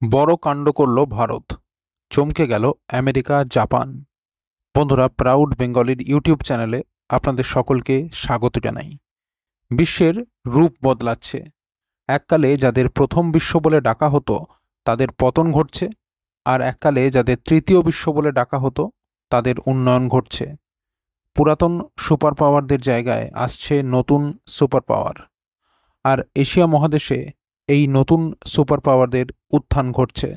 বড় কাণ্ড করল ভারত, চমকে গেল আমেরিকা, জাপান। বন্ধুরা, প্রাউড বেঙ্গলির ইউটিউব চ্যানেলে আপনাদের সকলকে স্বাগত জানাই। বিশ্বের রূপ বদলাচ্ছে। এককালে যাদের প্রথম বিশ্ব বলে ডাকা হতো তাদের পতন ঘটছে, আর এককালে যাদের তৃতীয় বিশ্ব বলে ডাকা হতো তাদের উন্নয়ন ঘটছে। পুরাতন সুপার পাওয়ারদের জায়গায় আসছে নতুন সুপার পাওয়ার, আর এশিয়া মহাদেশে এই নতুন সুপার পাওয়ারদের উত্থান ঘটছে।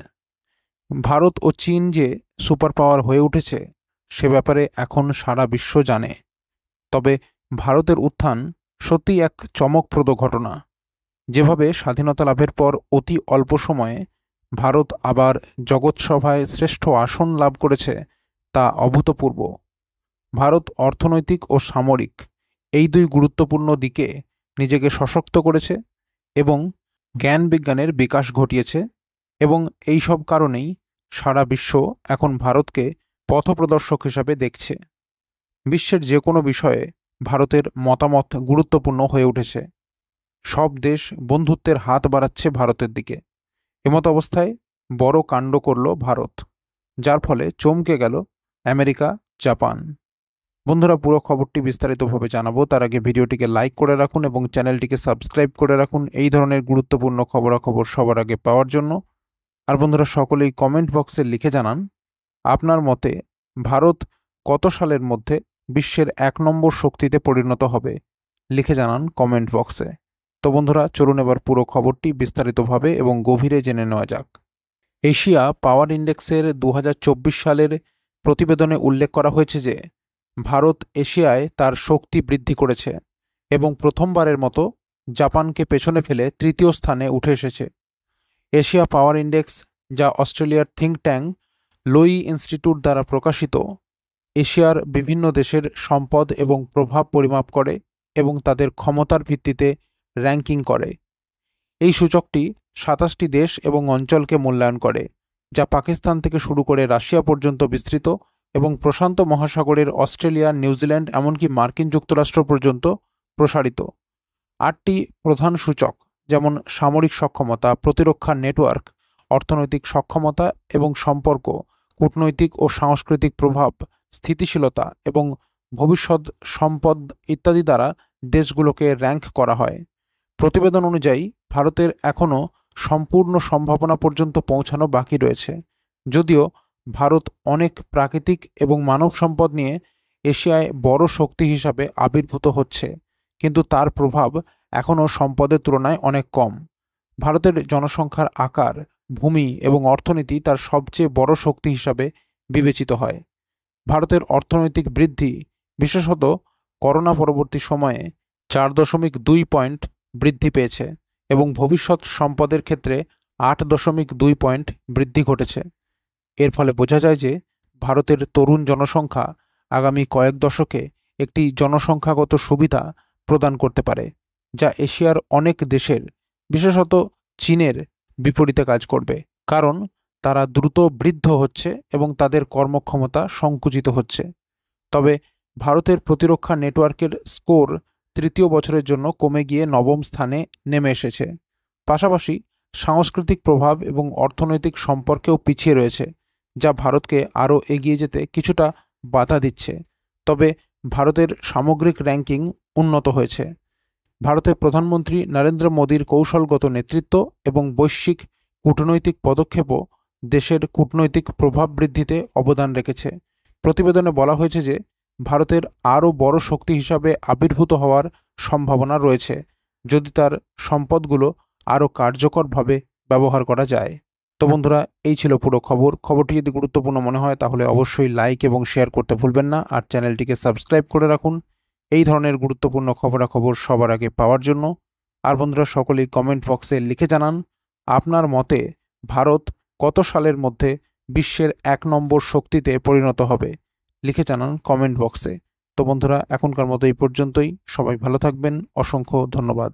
ভারত ও চীন যে সুপার পাওয়ার হয়ে উঠেছে সে ব্যাপারে এখন সারা বিশ্ব জানে। তবে ভারতের উত্থান সত্যিই এক চমকপ্রদ ঘটনা। যেভাবে স্বাধীনতা লাভের পর অতি অল্প সময়ে ভারত আবার জগৎসভায় শ্রেষ্ঠ আসন লাভ করেছে তা অভূতপূর্ব। ভারত অর্থনৈতিক ও সামরিক এই দুই গুরুত্বপূর্ণ দিকে নিজেকে সশক্ত করেছে এবং জ্ঞান বিজ্ঞানের বিকাশ ঘটিয়েছে, এবং এই সব কারণেই সারা বিশ্ব এখন ভারতকে পথপ্রদর্শক হিসাবে দেখছে। বিশ্বের যে কোনো বিষয়ে ভারতের মতামত গুরুত্বপূর্ণ হয়ে উঠেছে। সব দেশ বন্ধুত্বের হাত বাড়াচ্ছে ভারতের দিকে। এমত অবস্থায় বড় কাণ্ড করল ভারত, যার ফলে চমকে গেল আমেরিকা, জাপান। বন্ধুরা, পুরো খবরটি বিস্তারিতভাবে জানাবো, তার আগে ভিডিওটিকে লাইক করে রাখুন এবং চ্যানেলটিকে সাবস্ক্রাইব করে রাখুন এই ধরনের গুরুত্বপূর্ণ খবরাখবর সবার আগে পাওয়ার জন্য। আর বন্ধুরা, সকলেই কমেন্ট বক্সে লিখে জানান আপনার মতে ভারত কত সালের মধ্যে বিশ্বের ১ নম্বর শক্তিতে পরিণত হবে। লিখে জানান কমেন্ট বক্সে। তো বন্ধুরা, চলুন এবার পুরো খবরটি বিস্তারিতভাবে এবং গভীরে জেনে নেওয়া যাক। এশিয়া পাওয়ার ইন্ডেক্সের 2024 সালের প্রতিবেদনে উল্লেখ করা হয়েছে যে ভারত এশিয়ায় তার শক্তি বৃদ্ধি করেছে এবং প্রথমবারের মতো জাপানকে পেছনে ফেলে তৃতীয় স্থানে উঠে এসেছে। এশিয়া পাওয়ার ইন্ডেক্স, যা অস্ট্রেলিয়ার থিঙ্ক ট্যাঙ্ক লোই ইনস্টিটিউট দ্বারা প্রকাশিত, এশিয়ার বিভিন্ন দেশের সম্পদ এবং প্রভাব পরিমাপ করে এবং তাদের ক্ষমতার ভিত্তিতে র্যাঙ্কিং করে। এই সূচকটি 27টি দেশ এবং অঞ্চলকে মূল্যায়ন করে, যা পাকিস্তান থেকে শুরু করে রাশিয়া পর্যন্ত বিস্তৃত এবং প্রশান্ত মহাসাগরের অস্ট্রেলিয়া, নিউজিল্যান্ড এমনকি মার্কিন যুক্তরাষ্ট্র পর্যন্ত প্রসারিত। 8টি প্রধান সূচক, যেমন সামরিক সক্ষমতা, প্রতিরক্ষা নেটওয়ার্ক, অর্থনৈতিক সক্ষমতা এবং সম্পর্ক, কূটনৈতিক ও সাংস্কৃতিক প্রভাব, স্থিতিশীলতা এবং ভবিষ্যৎ সম্পদ ইত্যাদি দ্বারা দেশগুলোকে র্যাঙ্ক করা হয়। প্রতিবেদন অনুযায়ী ভারতের এখনও সম্পূর্ণ সম্ভাবনা পর্যন্ত পৌঁছানো বাকি রয়েছে। যদিও ভারত অনেক প্রাকৃতিক এবং মানব সম্পদ নিয়ে এশিয়ায় বড় শক্তি হিসাবে আবির্ভূত হচ্ছে, কিন্তু তার প্রভাব এখনও সম্পদের তুলনায় অনেক কম। ভারতের জনসংখ্যার আকার, ভূমি এবং অর্থনীতি তার সবচেয়ে বড় শক্তি হিসাবে বিবেচিত হয়। ভারতের অর্থনৈতিক বৃদ্ধি, বিশেষত করোনা পরবর্তী সময়ে 4.2 পয়েন্ট বৃদ্ধি পেয়েছে এবং ভবিষ্যৎ সম্পদের ক্ষেত্রে 8.2 পয়েন্ট বৃদ্ধি ঘটেছে। এর ফলে বোঝা যায় যে ভারতের তরুণ জনসংখ্যা আগামী কয়েক দশকে একটি জনসংখ্যাগত সুবিধা প্রদান করতে পারে, যা এশিয়ার অনেক দেশের, বিশেষত চীনের বিপরীতে কাজ করবে, কারণ তারা দ্রুত বৃদ্ধ হচ্ছে এবং তাদের কর্মক্ষমতা সংকুচিত হচ্ছে। তবে ভারতের প্রতিরক্ষা নেটওয়ার্কের স্কোর তৃতীয় বছরের জন্য কমে গিয়ে 9ম স্থানে নেমে এসেছে। পাশাপাশি সাংস্কৃতিক প্রভাব এবং অর্থনৈতিক সম্পর্কেও পিছিয়ে রয়েছে, যা ভারতকে আরও এগিয়ে যেতে কিছুটা বাধা দিচ্ছে। তবে ভারতের সামগ্রিক র্যাঙ্কিং উন্নত হয়েছে। ভারতের প্রধানমন্ত্রী নরেন্দ্র মোদীর কৌশলগত নেতৃত্ব এবং বৈশ্বিক কূটনৈতিক পদক্ষেপও দেশের কূটনৈতিক প্রভাব বৃদ্ধিতে অবদান রেখেছে। প্রতিবেদনে বলা হয়েছে যে ভারতের আরও বড় শক্তি হিসাবে আবির্ভূত হওয়ার সম্ভাবনা রয়েছে যদি তার সম্পদগুলো আরও কার্যকরভাবে ব্যবহার করা যায়। তো বন্ধুরা, এই ছিল পুরো খবর। খবরটি যদি গুরুত্বপূর্ণ মনে হয় তাহলে অবশ্যই লাইক এবং শেয়ার করতে ভুলবেন না, আর চ্যানেলটিকে সাবস্ক্রাইব করে রাখুন এই ধরনের গুরুত্বপূর্ণ খবরাখবর সবার আগে পাওয়ার জন্য। আর বন্ধুরা, সকলেই কমেন্ট বক্সে লিখে জানান আপনার মতে ভারত কত সালের মধ্যে বিশ্বের 1 নম্বর শক্তিতে পরিণত হবে। লিখে জানান কমেন্ট বক্সে। তো বন্ধুরা, এখনকার মতো এই পর্যন্তই। সবাই ভালো থাকবেন। অসংখ্য ধন্যবাদ।